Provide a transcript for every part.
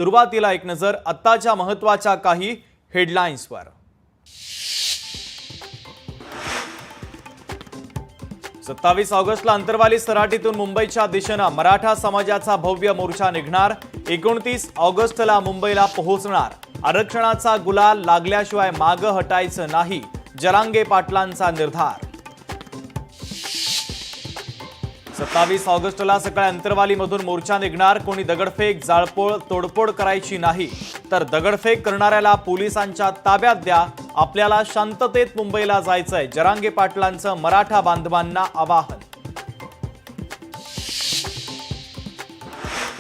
सुरुवातीला एक नजर आत्ताच्या महत्त्वाच्या काही हेडलाईन्सवर। 27 ऑगस्टला अंतरवाली सराटीतून मुंबईच्या दिशेने मराठा समाजाचा भव्य मोर्चा निघणार। 29 ऑगस्टला मुंबईला पोहोचणार। आरक्षणाचा गुलाल लागल्याशिवाय मागे हटायचं नाही, जरांगे पाटलांचा निर्धार। 27 ऑगस्टला सकाळी अंतरवालीमधून मोर्चा निघणार। कोणी दगडफेक, जाळपोळ, तोडफोड करायची नाही, तर दगडफेक करणाऱ्याला पोलिसांच्या ताब्यात द्या। आपल्याला शांततेत मुंबईला जायचंय, जरांगे पाटलांचं मराठा बांधवांना आवाहन।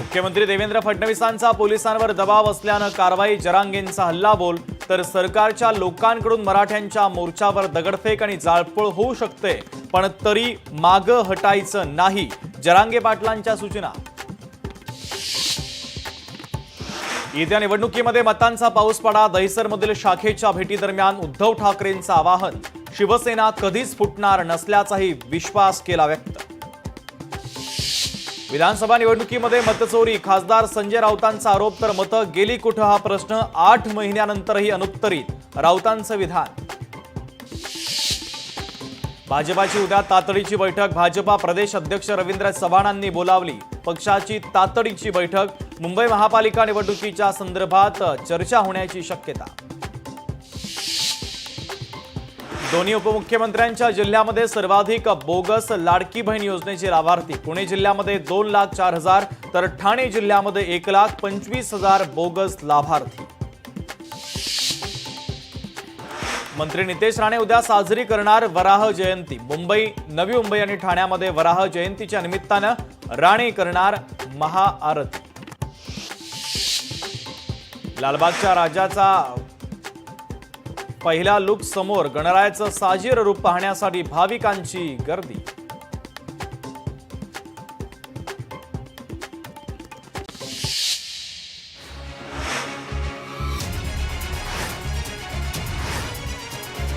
मुख्यमंत्री देवेंद्र फडणवीसांचा पोलिसांवर दबाव असल्यानं कारवाई, जरांगेंचा हल्लाबोल। तर सरकारच्या लोकांकडून मराठ्यांच्या मोर्चावर दगडफेक आणि जाळपोळ होऊ शकते, पण तरी मागे हटायचं नाही, जरांगे पाटलांच्या सूचना। येत्या निवडणुकीमध्ये मतांचा पाऊस पडा, दहिसरमधील शाखेच्या भेटीदरम्यान उद्धव ठाकरेंचं आवाहन। शिवसेना कधीच फुटणार नसल्याचाही विश्वास केला व्यक्त। विधानसभा निवडणुकीमध्ये मतचोरी, खासदार संजय राऊतांचा आरोप, तर मतं गेली कुठं हा प्रश्न 8 महिन्यानंतरही अनुत्तरित, राऊतांचं विधान। भाजपाची उद्या तातडीची बैठक, भाजपा प्रदेश अध्यक्ष रवींद्र चव्हाणांनी बोलावली पक्षाची तातडीची बैठक। मुंबई महापालिका निवडणुकीच्या संदर्भात चर्चा होण्याची शक्यता। दोन्ही उपमुख्यमंत्र्यांच्या जिल्ह्यामध्ये सर्वाधिक बोगस लाडकी बहीण योजनेचे लाभार्थी। पुणे जिल्ह्यामध्ये 2,04,000 तर ठाणे जिल्ह्यामध्ये 1,25,000 बोगस लाभार्थी। मंत्री नितेश राणे उद्या साजरी करणार वराह जयंती। मुंबई, नवी मुंबई आणि ठाण्यामध्ये वराह जयंतीच्या निमित्तानं राणे करणार महाआरती। लालबागच्या राजाचा पहिला लुक समोर, गणरायाचं साजीर रूप पाहण्यासाठी भाविकांची गर्दी।